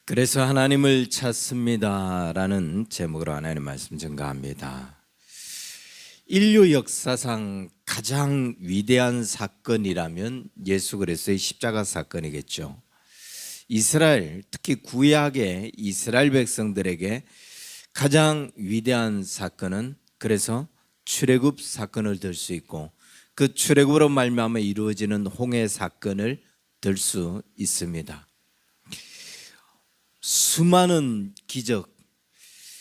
그래서 하나님을 찾습니다라는 제목으로 하나님의 말씀 증가합니다. 인류 역사상 가장 위대한 사건이라면 예수 그리스도의 십자가 사건이겠죠. 이스라엘, 특히 구약의 이스라엘 백성들에게 가장 위대한 사건은 그래서 출애굽 사건을 들 수 있고, 그 출애굽으로 말미암아 이루어지는 홍해 사건을 들 수 있습니다. 수많은 기적,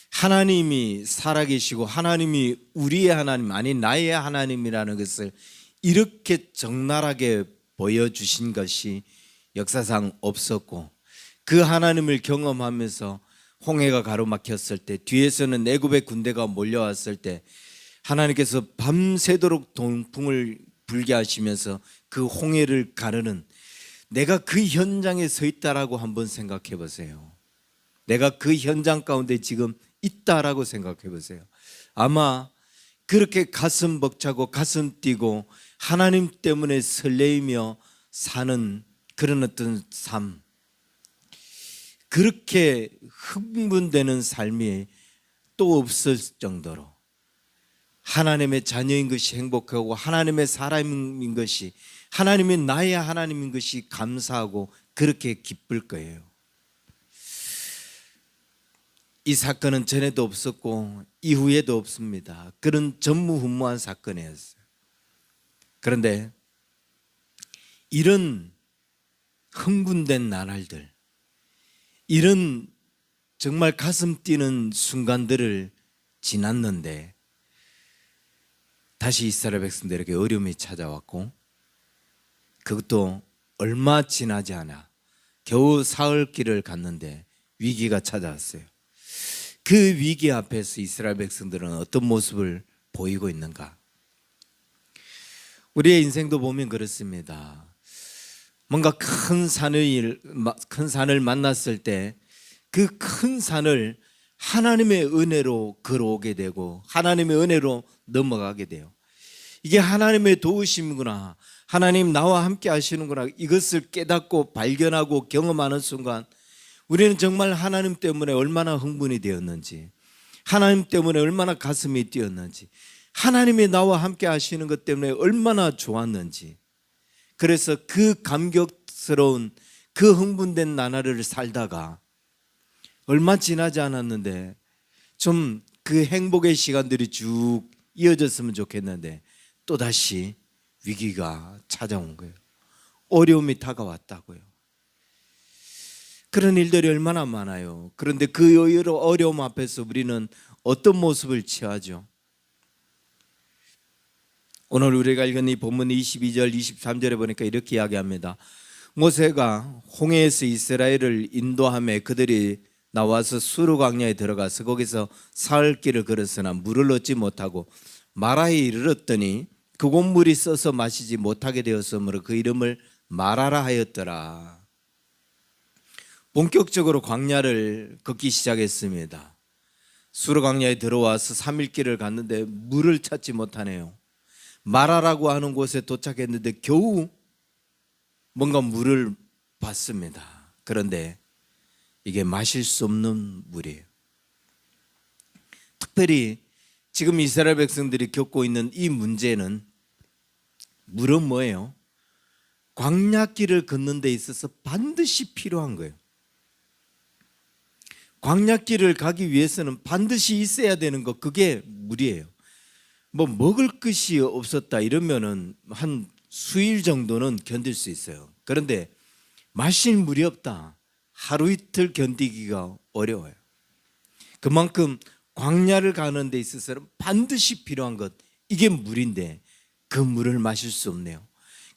하나님이 살아계시고 하나님이 우리의 하나님, 아니 나의 하나님이라는 것을 이렇게 적나라하게 보여주신 것이 역사상 없었고, 그 하나님을 경험하면서 홍해가 가로막혔을 때, 뒤에서는 애굽의 군대가 몰려왔을 때 하나님께서 밤새도록 동풍을 불게 하시면서 그 홍해를 가르는, 내가 그 현장에 서 있다라고 한번 생각해 보세요. 내가 그 현장 가운데 지금 있다라고 생각해 보세요. 아마 그렇게 가슴 벅차고 가슴 뛰고 하나님 때문에 설레이며 사는 그런 어떤 삶, 그렇게 흥분되는 삶이 또 없을 정도로 하나님의 자녀인 것이 행복하고 하나님의 사람인 것이, 하나님이 나의 하나님인 것이 감사하고 그렇게 기쁠 거예요. 이 사건은 전에도 없었고 이후에도 없습니다. 그런 전무후무한 사건이었어요. 그런데 이런 흥분된 나날들, 이런 정말 가슴 뛰는 순간들을 지났는데 다시 이스라엘 백성들에게 어려움이 찾아왔고, 그것도 얼마 지나지 않아 겨우 사흘 길을 갔는데 위기가 찾아왔어요. 그 위기 앞에서 이스라엘 백성들은 어떤 모습을 보이고 있는가? 우리의 인생도 보면 그렇습니다. 뭔가 큰 산을 만났을 때 그 큰 산을 하나님의 은혜로 걸어오게 되고 하나님의 은혜로 넘어가게 돼요. 이게 하나님의 도우심이구나, 하나님 나와 함께 하시는구나, 이것을 깨닫고 발견하고 경험하는 순간 우리는 정말 하나님 때문에 얼마나 흥분이 되었는지, 하나님 때문에 얼마나 가슴이 뛰었는지, 하나님이 나와 함께 하시는 것 때문에 얼마나 좋았는지, 그래서 그 감격스러운 그 흥분된 나날을 살다가 얼마 지나지 않았는데 좀 그 행복의 시간들이 쭉 이어졌으면 좋겠는데 또다시 위기가 찾아온 거예요. 어려움이 다가왔다고요. 그런 일들이 얼마나 많아요. 그런데 그 어려움 앞에서 우리는 어떤 모습을 취하죠? 오늘 우리가 읽은 이 본문 22절 23절에 보니까 이렇게 이야기합니다. 모세가 홍해에서 이스라엘을 인도하며 그들이 나와서 수르 광야에 들어가서 거기서 사흘 길을 걸었으나 물을 얻지 못하고 마라에 이르렀더니 그곳 물이 써서 마시지 못하게 되었으므로 그 이름을 마라라 하였더라. 본격적으로 광야를 걷기 시작했습니다. 수르 광야에 들어와서 3일 길을 갔는데 물을 찾지 못하네요. 마라라고 하는 곳에 도착했는데 겨우 뭔가 물을 봤습니다. 그런데 이게 마실 수 없는 물이에요. 특별히 지금 이스라엘 백성들이 겪고 있는 이 문제는, 물은 뭐예요? 광야길을 걷는 데 있어서 반드시 필요한 거예요. 광야길을 가기 위해서는 반드시 있어야 되는 것, 그게 물이에요. 뭐 먹을 것이 없었다 이러면은 한 수일 정도는 견딜 수 있어요. 그런데 마실 물이 없다, 하루 이틀 견디기가 어려워요. 그만큼 광야를 가는 데 있어서는 반드시 필요한 것, 이게 물인데 그 물을 마실 수 없네요.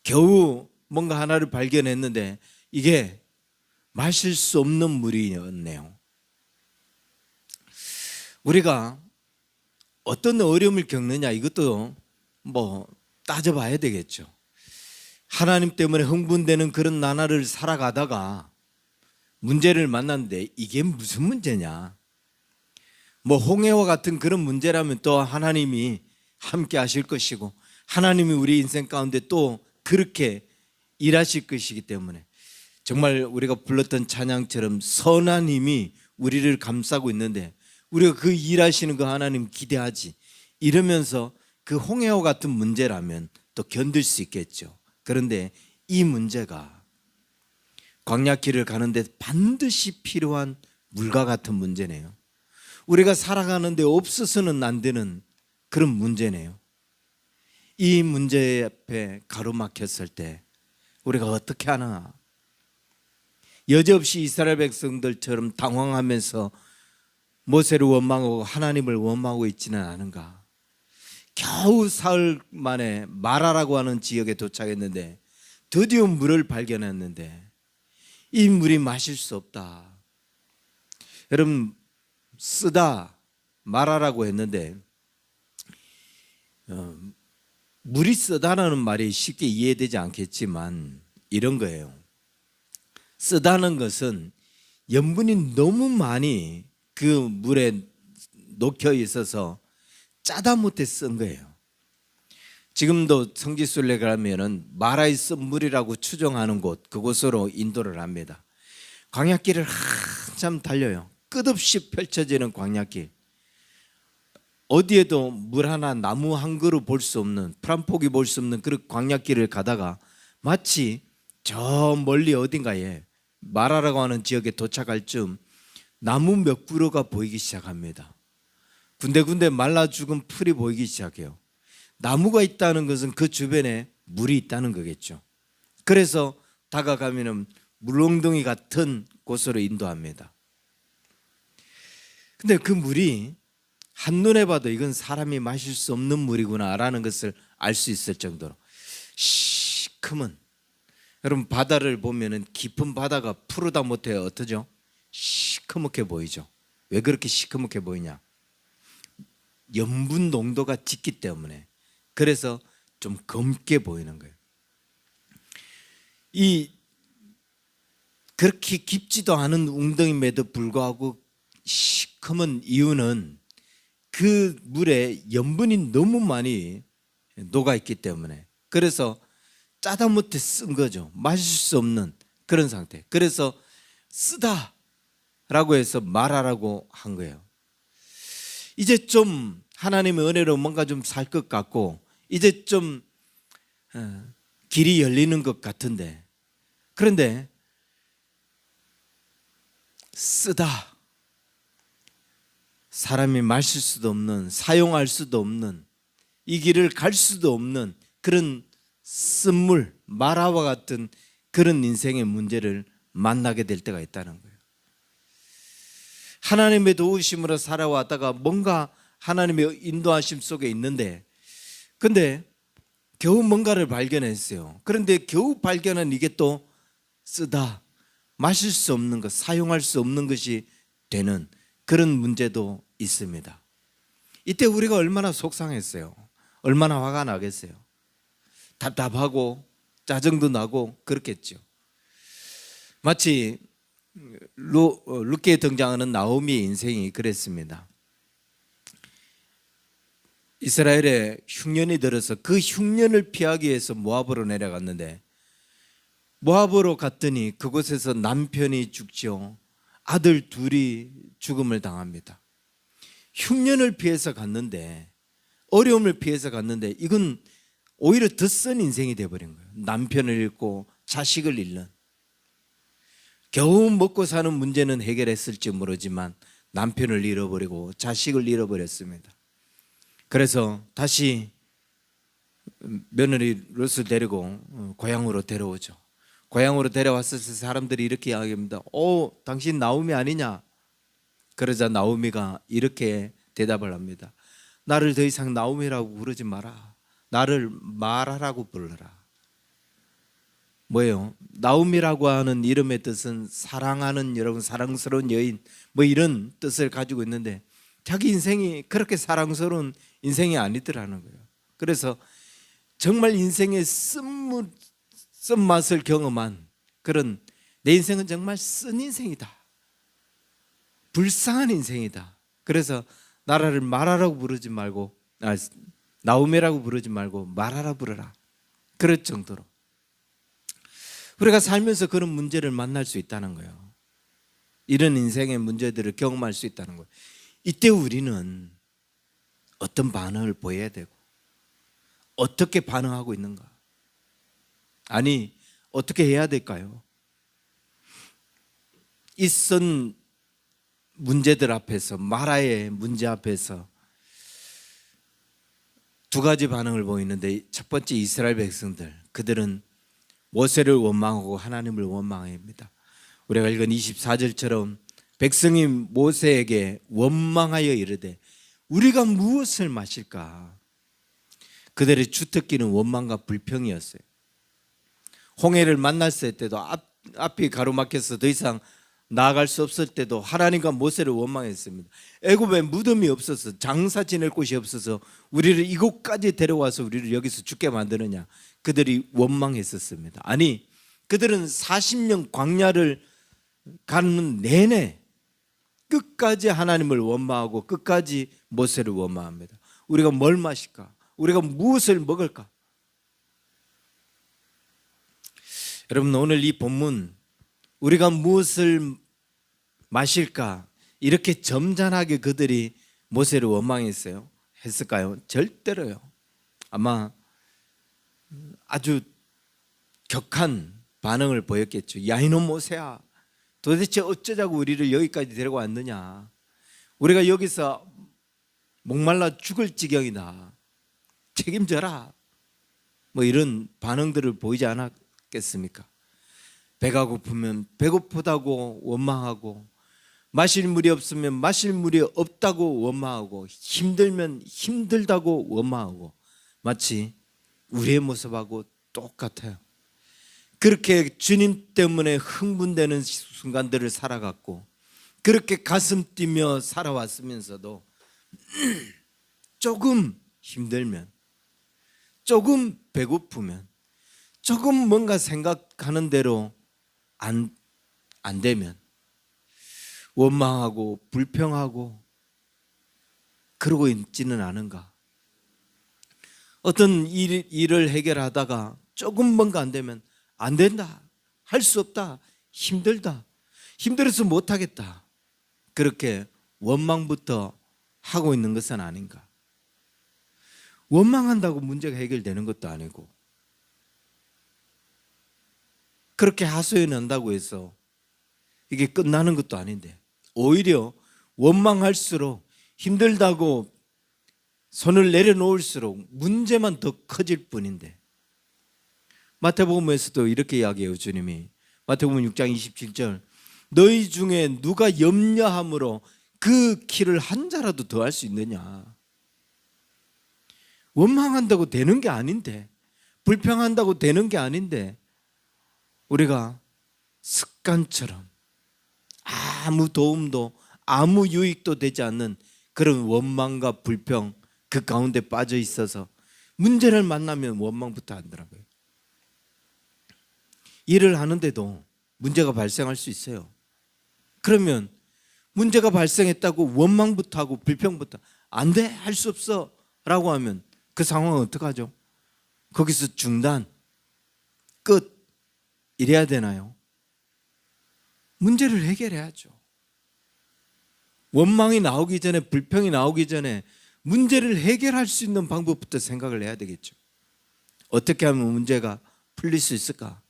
겨우 뭔가 하나를 발견했는데 이게 마실 수 없는 물이었네요. 우리가 어떤 어려움을 겪느냐, 이것도 뭐 따져봐야 되겠죠. 하나님 때문에 흥분되는 그런 나날을 살아가다가 문제를 만났는데 이게 무슨 문제냐? 뭐 홍해와 같은 그런 문제라면 또 하나님이 함께 하실 것이고 하나님이 우리 인생 가운데 또 그렇게 일하실 것이기 때문에 정말 우리가 불렀던 찬양처럼 선한 힘이 우리를 감싸고 있는데 우리가 그 일하시는 그 하나님 기대하지 이러면서 그 홍해와 같은 문제라면 또 견딜 수 있겠죠. 그런데 이 문제가 광야길을 가는데 반드시 필요한 물과 같은 문제네요. 우리가 살아가는데 없어서는 안 되는 그런 문제네요. 이 문제 앞에 가로막혔을 때 우리가 어떻게 하나? 여지없이 이스라엘 백성들처럼 당황하면서 모세를 원망하고 하나님을 원망하고 있지는 않은가? 겨우 사흘 만에 마라라고 하는 지역에 도착했는데 드디어 물을 발견했는데 이 물이 마실 수 없다. 여러분, 쓰다 마라라고 했는데 물이 쓰다라는 말이 쉽게 이해되지 않겠지만 이런 거예요. 쓰다는 것은 염분이 너무 많이 그 물에 녹여 있어서 짜다 못해 쓴 거예요. 지금도 성지순례 가면은 마라의 쓴 물이라고 추정하는 곳, 그곳으로 인도를 합니다. 광야길을 한참 달려요. 끝없이 펼쳐지는 광야길. 어디에도 물 하나, 나무 한 그루 볼 수 없는, 풀 한 포기 볼 수 없는 그런 광야길을 가다가 마치 저 멀리 어딘가에 마라라고 하는 지역에 도착할 즈음 나무 몇 그루가 보이기 시작합니다. 군데군데 말라 죽은 풀이 보이기 시작해요. 나무가 있다는 것은 그 주변에 물이 있다는 거겠죠. 그래서 다가가면은 물웅덩이 같은 곳으로 인도합니다. 근데 그 물이 한눈에 봐도 이건 사람이 마실 수 없는 물이구나라는 것을 알 수 있을 정도로 시커먼, 여러분 바다를 보면은 깊은 바다가 푸르다 못해 어떠죠? 시커멓게 보이죠. 왜 그렇게 시커멓게 보이냐? 염분 농도가 짙기 때문에. 그래서 좀 검게 보이는 거예요. 이 그렇게 깊지도 않은 웅덩이임에도 불구하고 시커먼 이유는 그 물에 염분이 너무 많이 녹아 있기 때문에, 그래서 짜다 못해 쓴 거죠. 마실 수 없는 그런 상태. 그래서 쓰다라고 해서 마라라고 한 거예요. 이제 좀 하나님의 은혜로 뭔가 좀 살 것 같고 이제 좀 길이 열리는 것 같은데, 그런데 쓰다, 사람이 마실 수도 없는, 사용할 수도 없는, 이 길을 갈 수도 없는 그런 쓴물, 마라와 같은 그런 인생의 문제를 만나게 될 때가 있다는 거예요. 하나님의 도우심으로 살아왔다가 뭔가 하나님의 인도하심 속에 있는데, 근데 겨우 뭔가를 발견했어요. 그런데 겨우 발견한 이게 또 쓰다, 마실 수 없는 것, 사용할 수 없는 것이 되는 그런 문제도 있습니다. 이때 우리가 얼마나 속상했어요. 얼마나 화가 나겠어요. 답답하고 짜증도 나고 그렇겠죠. 마치 룻기에 등장하는 나오미의 인생이 그랬습니다. 이스라엘에 흉년이 들어서 그 흉년을 피하기 위해서 모압으로 내려갔는데, 모압으로 갔더니 그곳에서 남편이 죽죠. 아들 둘이 죽음을 당합니다. 흉년을 피해서 갔는데, 어려움을 피해서 갔는데 이건 오히려 더 쓴 인생이 되어버린 거예요. 남편을 잃고 자식을 잃는, 겨우 먹고 사는 문제는 해결했을지 모르지만 남편을 잃어버리고 자식을 잃어버렸습니다. 그래서 다시 며느리 롯을 데리고 고향으로 데려오죠. 고향으로 데려왔을 때 사람들이 이렇게 이야기합니다. 당신 나오미 아니냐? 그러자 나오미가 이렇게 대답을 합니다. 나를 더 이상 나오미라고 부르지 마라. 나를 마라라고 불러라. 뭐예요? 나오미라고 하는 이름의 뜻은 사랑하는, 여러분 사랑스러운 여인, 뭐 이런 뜻을 가지고 있는데 자기 인생이 그렇게 사랑스러운 인생이 아니더라는 거예요. 그래서 정말 인생의 쓴맛을 경험한 그런, 내 인생은 정말 쓴 인생이다, 불쌍한 인생이다. 그래서 나라를 마라라고 부르지 말고, 나오미라고 부르지 말고 마라라 부르라. 그럴 정도로 우리가 살면서 그런 문제를 만날 수 있다는 거예요. 이런 인생의 문제들을 경험할 수 있다는 거예요. 이때 우리는 어떤 반응을 보여야 되고 어떻게 반응하고 있는가? 아니, 어떻게 해야 될까요? 있은 문제들 앞에서, 마라의 문제 앞에서 두 가지 반응을 보이는데, 첫 번째 이스라엘 백성들, 그들은 모세를 원망하고 하나님을 원망합니다. 우리가 읽은 24절처럼 백성이 모세에게 원망하여 이르되 우리가 무엇을 마실까? 그들의 주특기는 원망과 불평이었어요. 홍해를 만났을 때도 앞이 가로막혀서 더 이상 나아갈 수 없을 때도 하나님과 모세를 원망했습니다. 애굽에 무덤이 없어서, 장사 지낼 곳이 없어서 우리를 이곳까지 데려와서 우리를 여기서 죽게 만드느냐, 그들이 원망했었습니다. 아니, 그들은 40년 광야를 가는 내내 끝까지 하나님을 원망하고 끝까지 모세를 원망합니다. 우리가 뭘 마실까? 우리가 무엇을 먹을까? 여러분, 오늘 이 본문, 우리가 무엇을 마실까? 이렇게 점잖하게 그들이 모세를 원망했어요. 했을까요? 절대로요. 아마 아주 격한 반응을 보였겠죠. 야, 이놈 모세야, 도대체 어쩌자고 우리를 여기까지 데려왔느냐? 우리가 여기서 목말라 죽을 지경이다. 책임져라. 뭐 이런 반응들을 보이지 않았겠습니까? 배가 고프면 배고프다고 원망하고, 마실 물이 없으면 마실 물이 없다고 원망하고, 힘들면 힘들다고 원망하고, 마치 우리의 모습하고 똑같아요. 그렇게 주님 때문에 흥분되는 순간들을 살아갔고, 그렇게 가슴 뛰며 살아왔으면서도 조금 힘들면, 조금 배고프면, 조금 뭔가 생각하는 대로 안 되면 원망하고 불평하고 그러고 있지는 않은가? 어떤 일을 해결하다가 조금 뭔가 안 되면 안 된다, 할 수 없다, 힘들다, 힘들어서 못하겠다, 그렇게 원망부터 하고 있는 것은 아닌가? 원망한다고 문제가 해결되는 것도 아니고, 그렇게 하소연한다고 해서 이게 끝나는 것도 아닌데, 오히려 원망할수록, 힘들다고 손을 내려놓을수록 문제만 더 커질 뿐인데, 마태복음에서도 이렇게 이야기해요. 주님이 마태복음 6장 27절, 너희 중에 누가 염려함으로 그 키를 한 자라도 더 할 수 있느냐? 원망한다고 되는 게 아닌데, 불평한다고 되는 게 아닌데, 우리가 습관처럼 아무 도움도 아무 유익도 되지 않는 그런 원망과 불평, 그 가운데 빠져 있어서 문제를 만나면 원망부터 하더라고요. 일을 하는데도 문제가 발생할 수 있어요. 그러면 문제가 발생했다고 원망부터 하고 불평부터, 안 돼, 할 수 없어 라고 하면 그 상황은 어떡하죠? 거기서 중단, 끝, 이래야 되나요? 문제를 해결해야죠. 원망이 나오기 전에, 불평이 나오기 전에 문제를 해결할 수 있는 방법부터 생각을 해야 되겠죠. 어떻게 하면 문제가 풀릴 수 있을까?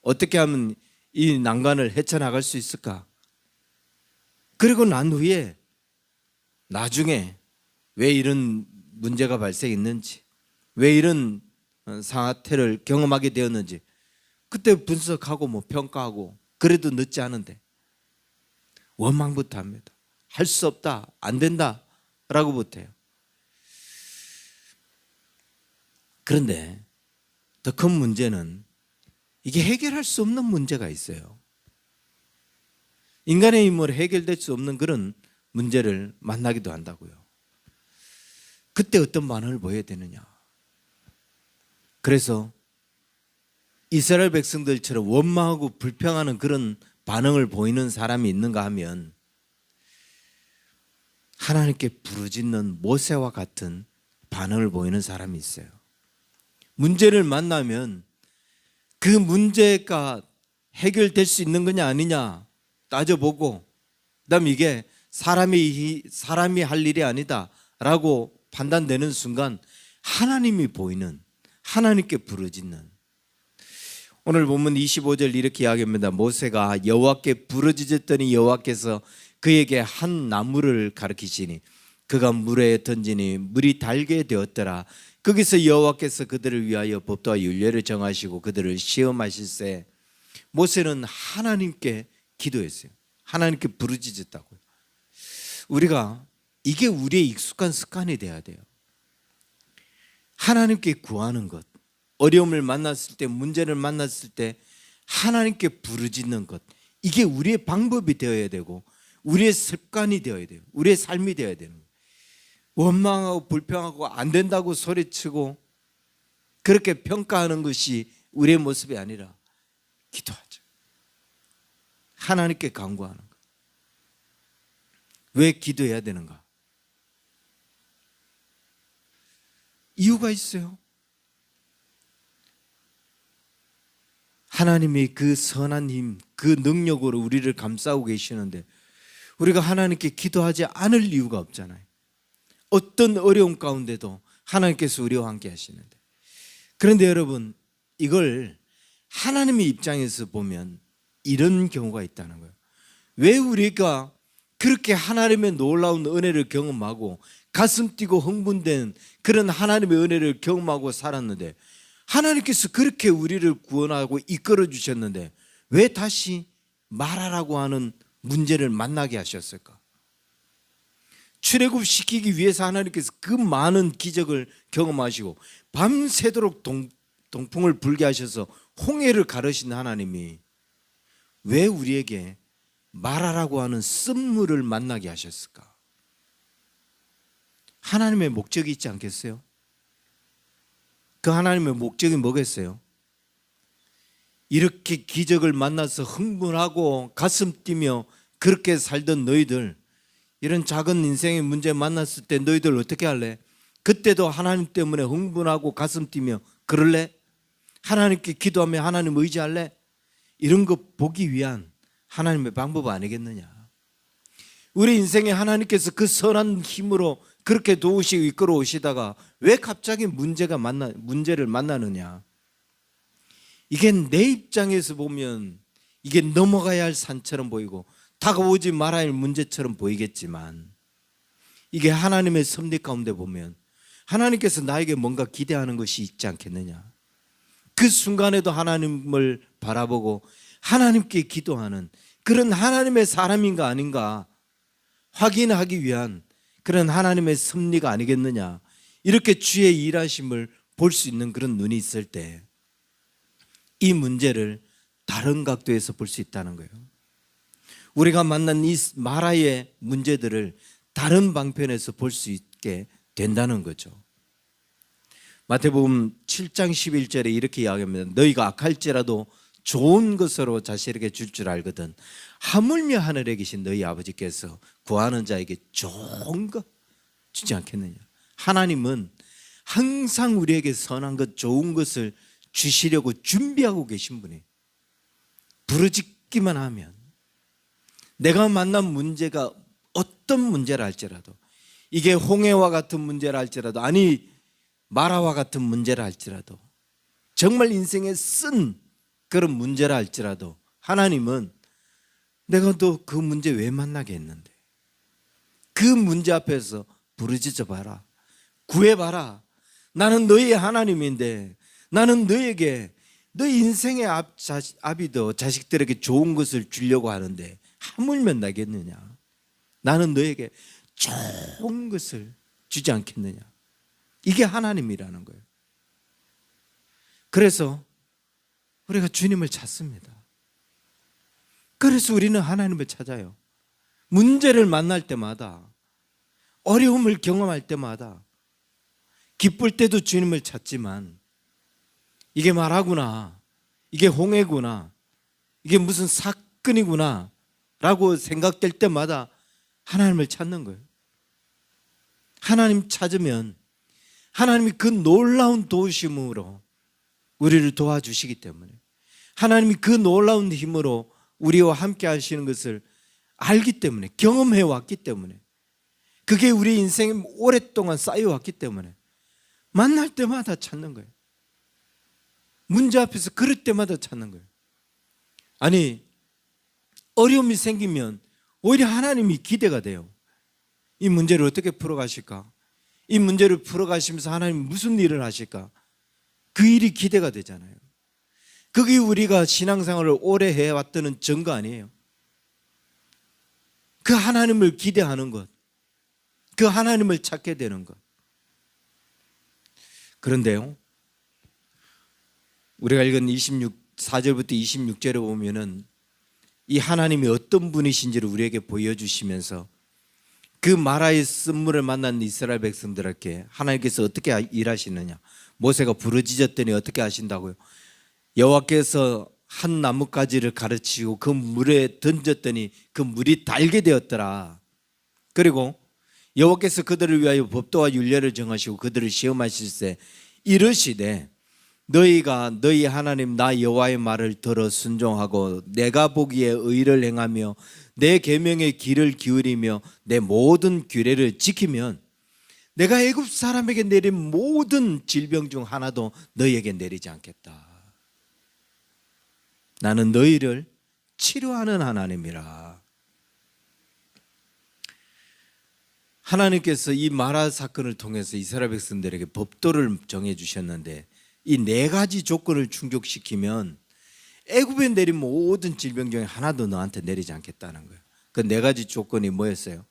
어떻게 하면 이 난관을 헤쳐나갈 수 있을까? 그리고 난 후에 나중에 왜 이런 문제가 발생했는지, 왜 이런 사태를 경험하게 되었는지 그때 분석하고 뭐 평가하고, 그래도 늦지 않은데 원망부터 합니다. 할 수 없다, 안 된다 라고 못해요. 그런데 더 큰 문제는 이게 해결할 수 없는 문제가 있어요. 인간의 힘으로 해결될 수 없는 그런 문제를 만나기도 한다고요. 그때 어떤 반응을 보여야 되느냐? 그래서 이스라엘 백성들처럼 원망하고 불평하는 그런 반응을 보이는 사람이 있는가 하면, 하나님께 부르짖는 모세와 같은 반응을 보이는 사람이 있어요. 문제를 만나면 그 문제가 해결될 수 있는 거냐 아니냐 따져보고, 그다음에 이게 사람이 할 일이 아니다라고 판단되는 순간 하나님이 보이는, 하나님께 부르짖는. 오늘 본문 25절 이렇게 이야기합니다. 모세가 여호와께 부르짖었더니 여호와께서 그에게 한 나무를 가리키시니 그가 물에 던지니 물이 달게 되었더라. 거기서 여호와께서 그들을 위하여 법도와 율례를 정하시고 그들을 시험하실세. 모세는 하나님께 기도했어요. 하나님께 부르짖었다고요. 우리가 이게 우리의 익숙한 습관이 돼야 돼요. 하나님께 구하는 것, 어려움을 만났을 때, 문제를 만났을 때 하나님께 부르짖는 것, 이게 우리의 방법이 되어야 되고 우리의 습관이 되어야 돼요. 우리의 삶이 되어야 되는 거예요. 원망하고 불평하고 안 된다고 소리치고 그렇게 평가하는 것이 우리의 모습이 아니라 기도하죠. 하나님께 간구하는 것. 왜 기도해야 되는가? 이유가 있어요. 하나님이 그 선한 힘, 그 능력으로 우리를 감싸고 계시는데 우리가 하나님께 기도하지 않을 이유가 없잖아요. 어떤 어려움 가운데도 하나님께서 우리와 함께 하시는데. 그런데 여러분, 이걸 하나님의 입장에서 보면 이런 경우가 있다는 거예요. 왜 우리가 그렇게 하나님의 놀라운 은혜를 경험하고 가슴 뛰고 흥분된 그런 하나님의 은혜를 경험하고 살았는데, 하나님께서 그렇게 우리를 구원하고 이끌어 주셨는데 왜 다시 말하라고 하는 문제를 만나게 하셨을까? 출애굽시키기 위해서 하나님께서 그 많은 기적을 경험하시고 밤새도록 동풍을 불게 하셔서 홍해를 가르신 하나님이 왜 우리에게 말하라고 하는 쓴물을 만나게 하셨을까? 하나님의 목적이 있지 않겠어요? 그 하나님의 목적이 뭐겠어요? 이렇게 기적을 만나서 흥분하고 가슴 뛰며 그렇게 살던 너희들, 이런 작은 인생의 문제 만났을 때 너희들 어떻게 할래? 그때도 하나님 때문에 흥분하고 가슴 뛰며 그럴래? 하나님께 기도하며 하나님 의지할래? 이런 거 보기 위한 하나님의 방법 아니겠느냐? 우리 인생에 하나님께서 그 선한 힘으로 그렇게 도우시고 이끌어 오시다가 왜 갑자기 문제를 만나느냐? 이게 내 입장에서 보면 이게 넘어가야 할 산처럼 보이고 다가오지 말아야 할 문제처럼 보이겠지만, 이게 하나님의 섭리 가운데 보면 하나님께서 나에게 뭔가 기대하는 것이 있지 않겠느냐? 그 순간에도 하나님을 바라보고 하나님께 기도하는 그런 하나님의 사람인가 아닌가 확인하기 위한 그런 하나님의 섭리가 아니겠느냐? 이렇게 주의 일하심을 볼 수 있는 그런 눈이 있을 때 이 문제를 다른 각도에서 볼 수 있다는 거예요. 우리가 만난 이 마라의 문제들을 다른 방편에서 볼 수 있게 된다는 거죠. 마태복음 7장 11절에 이렇게 이야기합니다. 너희가 악할지라도 좋은 것으로 자식에게 줄 줄 알거든 하물며 하늘에 계신 너희 아버지께서 구하는 자에게 좋은 것 주지 않겠느냐? 하나님은 항상 우리에게 선한 것, 좋은 것을 주시려고 준비하고 계신 분이, 부르짖기만 하면 내가 만난 문제가 어떤 문제라 할지라도, 이게 홍해와 같은 문제라 할지라도, 아니 마라와 같은 문제라 할지라도, 정말 인생에 쓴 그런 문제라 할지라도 하나님은 내가 너 그 문제 왜 만나게 했는데 그 문제 앞에서 부르짖어 봐라, 구해봐라. 나는 너희의 하나님인데 나는 너에게 너희 인생의 아비도 자식들에게 좋은 것을 주려고 하는데 하물며 나겠느냐? 나는 너에게 좋은 것을 주지 않겠느냐? 이게 하나님이라는 거예요. 그래서 우리가 주님을 찾습니다. 그래서 우리는 하나님을 찾아요. 문제를 만날 때마다, 어려움을 경험할 때마다, 기쁠 때도 주님을 찾지만 이게 말하구나, 이게 홍해구나, 이게 무슨 사건이구나 라고 생각될 때마다 하나님을 찾는 거예요. 하나님 찾으면 하나님이 그 놀라운 도우심으로 우리를 도와주시기 때문에, 하나님이 그 놀라운 힘으로 우리와 함께 하시는 것을 알기 때문에, 경험해 왔기 때문에, 그게 우리 인생에 오랫동안 쌓여왔기 때문에 만날 때마다 찾는 거예요. 문제 앞에서 그럴 때마다 찾는 거예요. 아니, 어려움이 생기면 오히려 하나님이 기대가 돼요. 이 문제를 어떻게 풀어가실까? 이 문제를 풀어가시면서 하나님 무슨 일을 하실까? 그 일이 기대가 되잖아요. 그게 우리가 신앙생활을 오래 해왔다는 증거 아니에요. 그 하나님을 기대하는 것, 그 하나님을 찾게 되는 것. 그런데요, 우리가 읽은 4절부터 26절에 보면은 이 하나님이 어떤 분이신지를 우리에게 보여주시면서 그 마라의 쓴물을 만난 이스라엘 백성들에게 하나님께서 어떻게 일하시느냐, 모세가 부르짖었더니 어떻게 하신다고요? 여호와께서 한 나뭇가지를 가르치고 그 물에 던졌더니 그 물이 달게 되었더라. 그리고 여호와께서 그들을 위하여 법도와 율례를 정하시고 그들을 시험하실세 이르시되 너희가 너희 하나님 나 여호와의 말을 들어 순종하고 내가 보기에 의를 행하며 내 계명의 귀를 기울이며 내 모든 규례를 지키면 내가 애굽 사람에게 내린 모든 질병 중 하나도 너희에게 내리지 않겠다. 나는 너희를 치료하는 하나님이라. 하나님께서 이 마라 사건을 통해서 이스라엘 백성들에게 법도를 정해 주셨는데 이 네 가지 조건을 충족시키면 애굽에 내린 모든 질병 중에 하나도 너한테 내리지 않겠다는 거예요. 그 네 가지 조건이 뭐였어요?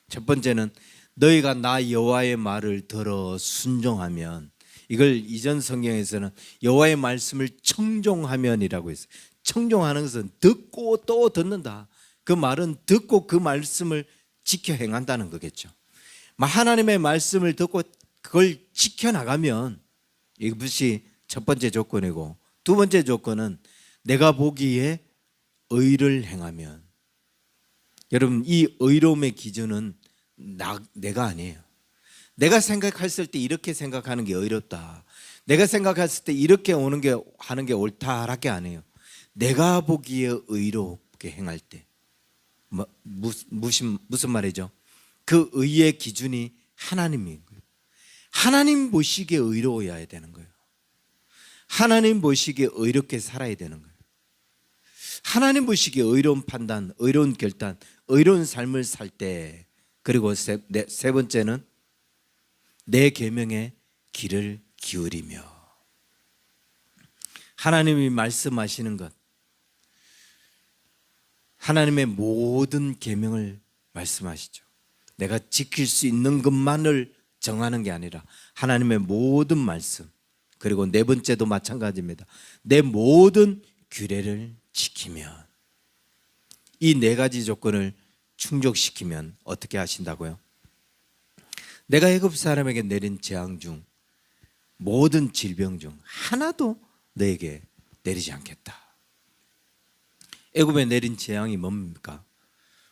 첫 번째는 너희가 나 여호와의 말을 들어 순종하면, 이걸 이전 성경에서는 여호와의 말씀을 청종하면이라고 했어요. 청종하는 것은 듣고 또 듣는다. 그 말은 듣고 그 말씀을 지켜 행한다는 거겠죠. 하나님의 말씀을 듣고 그걸 지켜나가면 이것이 첫 번째 조건이고, 두 번째 조건은 내가 보기에 의를 행하면. 여러분, 이 의로움의 기준은 내가 아니에요. 내가 생각했을 때 이렇게 생각하는 게 의롭다, 내가 생각했을 때 이렇게 하는 게 옳다라게 아니에요. 내가 보기에 의롭게 행할 때 무슨 말이죠? 그 의의 기준이 하나님인 거예요. 하나님 보시기에 의로워야 되는 거예요. 하나님 보시기에 의롭게 살아야 되는 거예요. 하나님 보시기에 의로운 판단, 의로운 결단, 의로운 삶을 살 때, 그리고 세 번째는 내 계명에 귀를 기울이며. 하나님이 말씀하시는 것, 하나님의 모든 계명을 말씀하시죠. 내가 지킬 수 있는 것만을 정하는 게 아니라 하나님의 모든 말씀, 그리고 네 번째도 마찬가지입니다. 내 모든 규례를 지키면. 이 네 가지 조건을 충족시키면 어떻게 하신다고요? 내가 애굽 사람에게 내린 재앙 중, 모든 질병 중 하나도 너에게 내리지 않겠다. 애굽에 내린 재앙이 뭡니까?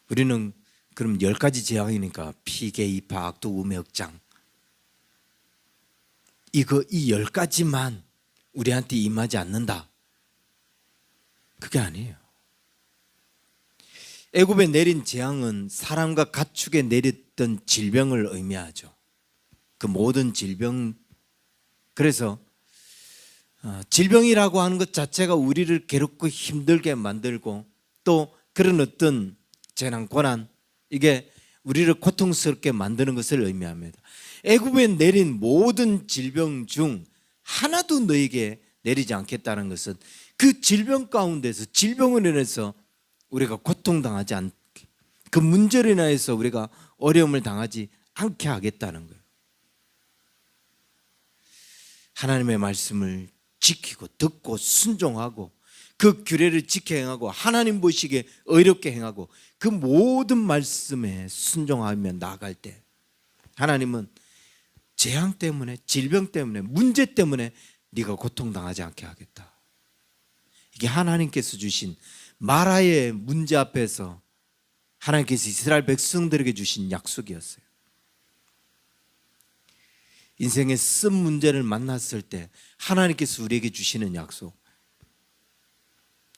우리는 그럼 10가지 재앙이니까 피계, 이파, 악독, 우매, 억장, 이 10가지만 우리한테 임하지 않는다, 그게 아니에요. 애굽에 내린 재앙은 사람과 가축에 내렸던 질병을 의미하죠. 그 모든 질병. 그래서 질병이라고 하는 것 자체가 우리를 괴롭고 힘들게 만들고, 또 그런 어떤 재난, 고난, 이게 우리를 고통스럽게 만드는 것을 의미합니다. 애굽에 내린 모든 질병 중 하나도 너에게 내리지 않겠다는 것은 그 질병 가운데서, 질병으로 인해서 우리가 고통당하지 않게, 그 문제로 인해서 우리가 어려움을 당하지 않게 하겠다는 거예요. 하나님의 말씀을 지키고 듣고 순종하고 그 규례를 지켜 행하고 하나님 보시기에 의롭게 행하고 그 모든 말씀에 순종하며 나아갈 때 하나님은 재앙 때문에, 질병 때문에, 문제 때문에 네가 고통당하지 않게 하겠다. 이게 하나님께서 주신 마라의 문제 앞에서 하나님께서 이스라엘 백성들에게 주신 약속이었어요. 인생의 쓴 문제를 만났을 때 하나님께서 우리에게 주시는 약속,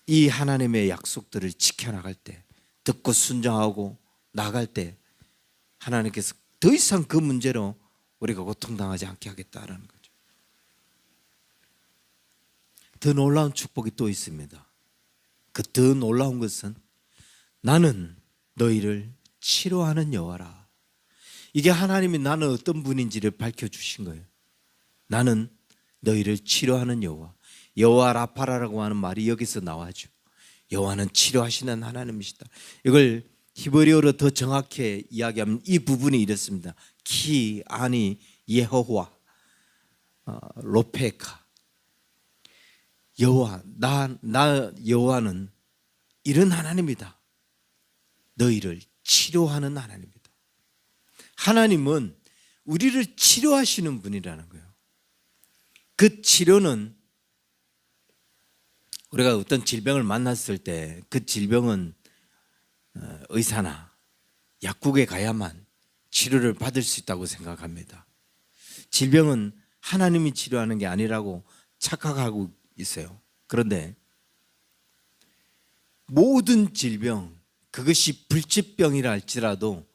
이 하나님의 약속들을 지켜나갈 때, 듣고 순종하고 나갈 때 하나님께서 더 이상 그 문제로 우리가 고통당하지 않게 하겠다라는 거죠. 더 놀라운 축복이 또 있습니다. 그 더 놀라운 것은 나는 너희를 치료하는 여호와라. 이게 하나님이 나는 어떤 분인지를 밝혀주신 거예요. 나는 너희를 치료하는 여호와. 여호와 라파라라고 하는 말이 여기서 나와죠. 여호와는 치료하시는 하나님이시다. 이걸 히브리어로 더 정확히 이야기하면 이 부분이 이렇습니다. 키 아니 예호와 로페카. 여호와 나 여호와는 이런 하나님이다. 너희를 치료하는 하나님이다. 하나님은 우리를 치료하시는 분이라는 거예요. 그 치료는 우리가 어떤 질병을 만났을 때 그 질병은 의사나 약국에 가야만 치료를 받을 수 있다고 생각합니다. 질병은 하나님이 치료하는 게 아니라고 착각하고 있어요. 그런데 모든 질병, 그것이 불치병이라 할지라도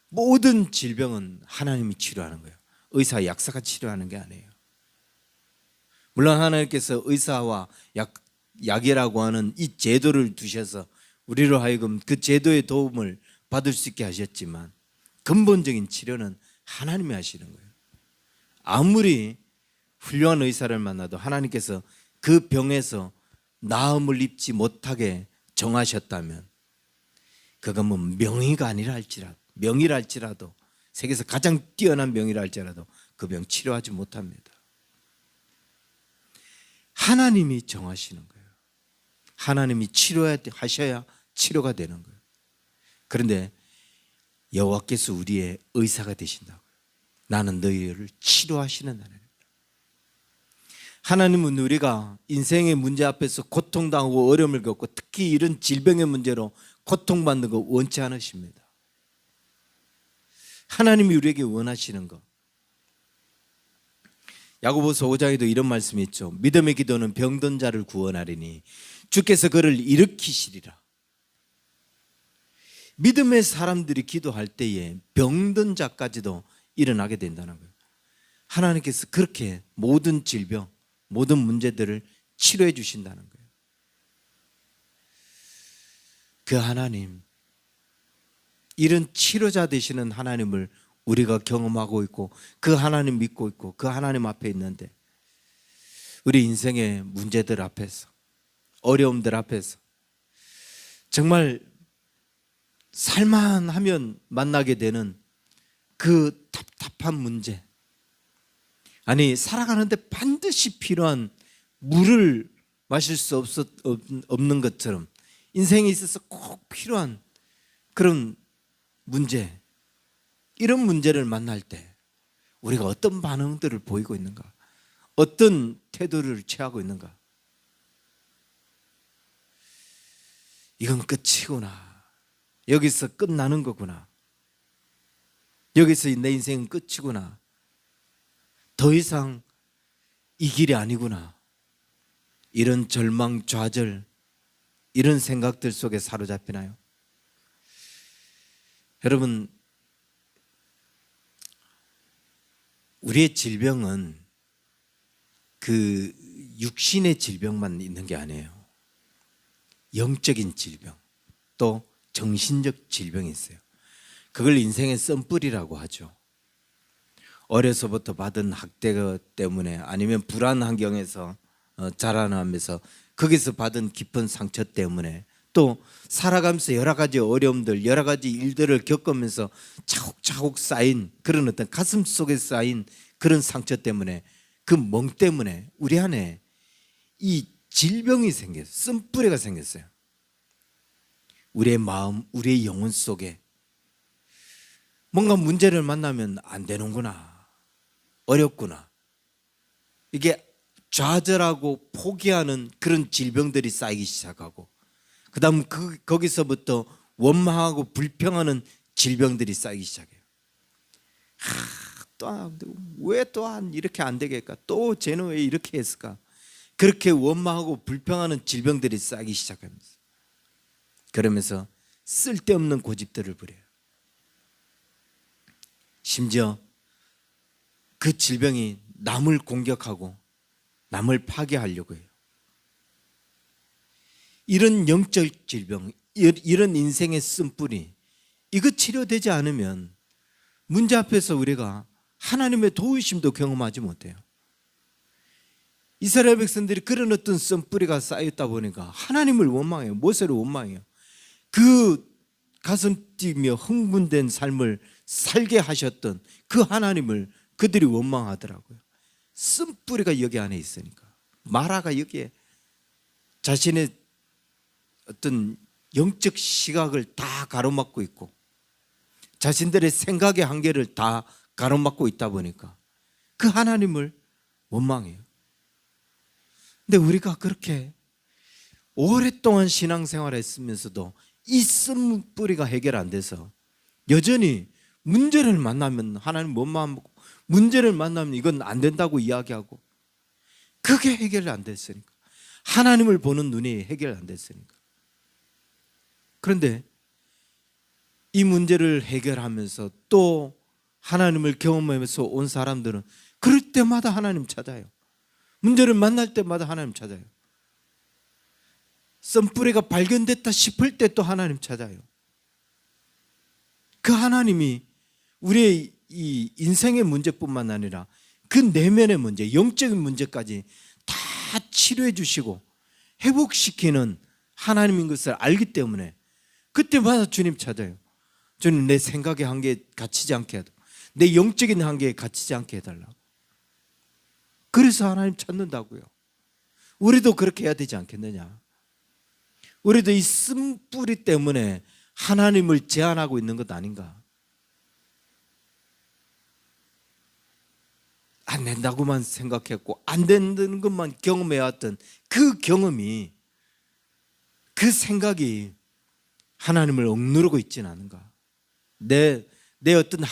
모든 질병은 하나님이 치료하는 거예요. 의사, 약사가 치료하는 게 아니에요. 물론 하나님께서 의사와 약이라고 하는 이 제도를 두셔서 우리로 하여금 그 제도의 도움을 받을 수 있게 하셨지만 근본적인 치료는 하나님이 하시는 거예요. 아무리 훌륭한 의사를 만나도 하나님께서 그 병에서 나음을 입지 못하게 정하셨다면 그건 뭐 명의가 아니라 할지라도, 명의라 할지라도, 세계에서 가장 뛰어난 명의라 할지라도 그 병 치료하지 못합니다. 하나님이 정하시는 거예요. 하나님이 치료하셔야 치료가 되는 거예요. 그런데 여호와께서 우리의 의사가 되신다고요. 나는 너희를 치료하시는 하나님. 하나님은 우리가 인생의 문제 앞에서 고통당하고 어려움을 겪고 특히 이런 질병의 문제로 고통받는 거 원치 않으십니다. 하나님이 우리에게 원하시는 것. 야고보서 5장에도 이런 말씀이 있죠. 믿음의 기도는 병든 자를 구원하리니 주께서 그를 일으키시리라. 믿음의 사람들이 기도할 때에 병든 자까지도 일어나게 된다는 거예요. 하나님께서 그렇게 모든 질병, 모든 문제들을 치료해 주신다는 거예요. 그 하나님, 이런 치료자 되시는 하나님을 우리가 경험하고 있고 그 하나님 믿고 있고 그 하나님 앞에 있는데 우리 인생의 문제들 앞에서, 어려움들 앞에서 정말 살만하면 만나게 되는 그 답답한 문제, 아니 살아가는데 반드시 필요한 물을 마실 수 없는 것처럼 인생에 있어서 꼭 필요한 그런 문제, 이런 문제를 만날 때 우리가 어떤 반응들을 보이고 있는가, 어떤 태도를 취하고 있는가. 이건 끝이구나, 여기서 끝나는 거구나, 여기서 내 인생은 끝이구나, 더 이상 이 길이 아니구나, 이런 절망, 좌절, 이런 생각들 속에 사로잡히나요? 여러분, 우리의 질병은 그 육신의 질병만 있는 게 아니에요. 영적인 질병, 또 정신적 질병이 있어요. 그걸 인생의 썬뿌리라고 하죠. 어려서부터 받은 학대 때문에 아니면 불안 환경에서 자라나면서 거기서 받은 깊은 상처 때문에 또 살아가면서 여러 가지 어려움들, 여러 가지 일들을 겪으면서 차곡차곡 쌓인 그런 어떤 가슴 속에 쌓인 그런 상처 때문에, 그 멍 때문에 우리 안에 이 질병이 생겼어요. 쓴뿌리가 생겼어요. 우리의 마음, 우리의 영혼 속에 뭔가 문제를 만나면 안 되는구나, 어렵구나, 이게 좌절하고 포기하는 그런 질병들이 쌓이기 시작하고, 그 다음 거기서부터 원망하고 불평하는 질병들이 쌓이기 시작해요. 또 왜 또 이렇게 안 되겠까? 또 쟤는 왜 이렇게 했을까? 그렇게 원망하고 불평하는 질병들이 쌓이기 시작합니다. 그러면서 쓸데없는 고집들을 부려요. 심지어 그 질병이 남을 공격하고 남을 파괴하려고 해요. 이런 영적 질병, 이런 인생의 쓴뿌리, 이거 치료되지 않으면 문제 앞에서 우리가 하나님의 도우심도 경험하지 못해요. 이스라엘 백성들이 그런 어떤 쓴뿌리가 쌓였다 보니까 하나님을 원망해요. 모세를 원망해요. 그 가슴 뛰며 흥분된 삶을 살게 하셨던 그 하나님을 그들이 원망하더라고요. 쓴뿌리가 여기 안에 있으니까. 마라가 여기에 자신의 어떤 영적 시각을 다 가로막고 있고 자신들의 생각의 한계를 다 가로막고 있다 보니까 그 하나님을 원망해요. 근데 우리가 그렇게 오랫동안 신앙생활을 했으면서도 이 쓴뿌리가 해결 안 돼서 여전히 문제를 만나면 하나님 원망하고 문제를 만나면 이건 안 된다고 이야기하고 그게 해결이 안 됐으니까 하나님을 보는 눈이 해결 안 됐으니까. 그런데 이 문제를 해결하면서 또 하나님을 경험하면서 온 사람들은 그럴 때마다 하나님 찾아요. 문제를 만날 때마다 하나님 찾아요. 쓴뿌리가 발견됐다 싶을 때 또 하나님 찾아요. 그 하나님이 우리의 이 인생의 문제뿐만 아니라 그 내면의 문제, 영적인 문제까지 다 치료해 주시고 회복시키는 하나님인 것을 알기 때문에 그때마다 주님 찾아요. 주님, 내 생각의 한계에 갇히지 않게 해달라고, 내 영적인 한계에 갇히지 않게 해달라고. 그래서 하나님 찾는다고요. 우리도 그렇게 해야 되지 않겠느냐. 우리도 이 쓴뿌리 때문에 하나님을 제한하고 있는 것 아닌가. 안 된다고만 생각했고 안 되는 것만 경험해왔던 그 경험이, 그 생각이 하나님을 억누르고 있지는 않은가. 내 어떤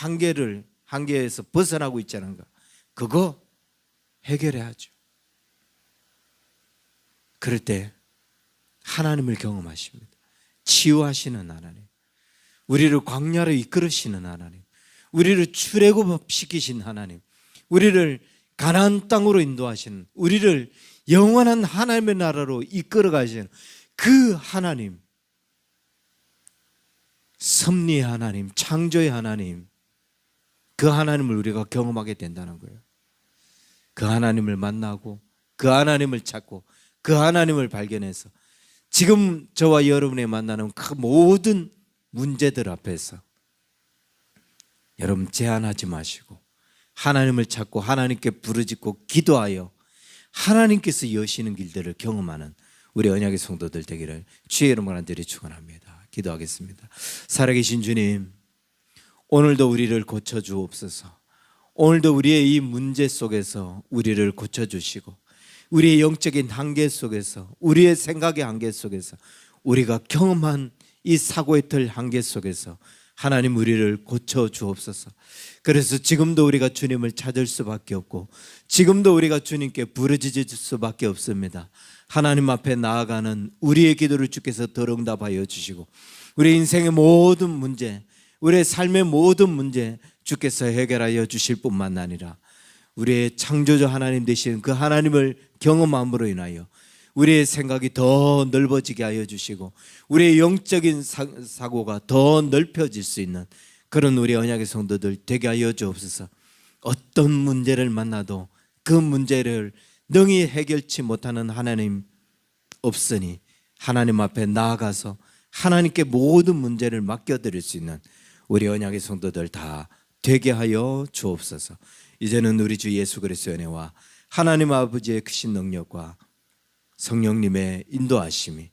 한계에서 벗어나고 있지 않은가. 그거 해결해야죠. 그럴 때 하나님을 경험하십니다. 치유하시는 하나님, 우리를 광야로 이끌으시는 하나님, 우리를 출애굽시키신 하나님, 우리를 가나안 땅으로 인도하시는, 우리를 영원한 하나님의 나라로 이끌어 가시는 그 하나님, 섭리의 하나님, 창조의 하나님, 그 하나님을 우리가 경험하게 된다는 거예요. 그 하나님을 만나고 그 하나님을 찾고 그 하나님을 발견해서 지금 저와 여러분이 만나는 그 모든 문제들 앞에서 여러분 제한하지 마시고 하나님을 찾고 하나님께 부르짖고 기도하여 하나님께서 여시는 길들을 경험하는 우리 언약의 성도들 되기를 주의 이름으로 간절히 축원합니다. 기도하겠습니다. 살아계신 주님, 오늘도 우리를 고쳐주옵소서. 오늘도 우리의 이 문제 속에서 우리를 고쳐주시고 우리의 영적인 한계 속에서, 우리의 생각의 한계 속에서, 우리가 경험한 이 사고의 틀 한계 속에서 하나님 우리를 고쳐주옵소서. 그래서 지금도 우리가 주님을 찾을 수밖에 없고 지금도 우리가 주님께 부르짖을 수밖에 없습니다. 하나님 앞에 나아가는 우리의 기도를 주께서 들응답하여 주시고 우리 인생의 모든 문제, 우리의 삶의 모든 문제 주께서 해결하여 주실 뿐만 아니라 우리의 창조주 하나님 되신 그 하나님을 경험함으로 인하여 우리의 생각이 더 넓어지게 하여 주시고 우리의 영적인 사고가 더 넓혀질 수 있는 그런 우리 언약의 성도들 되게 하여 주옵소서. 어떤 문제를 만나도 그 문제를 능히 해결치 못하는 하나님 없으니 하나님 앞에 나아가서 하나님께 모든 문제를 맡겨드릴 수 있는 우리 언약의 성도들 다 되게 하여 주옵소서. 이제는 우리 주 예수 그리스도의 은혜와 하나님 아버지의 크신 능력과 성령님의 인도하심이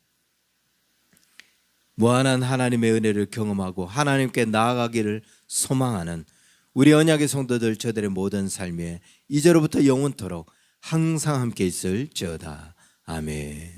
무한한 하나님의 은혜를 경험하고 하나님께 나아가기를 소망하는 우리 언약의 성도들 저들의 모든 삶에 이제로부터 영원토록 항상 함께 있을지어다. 아멘.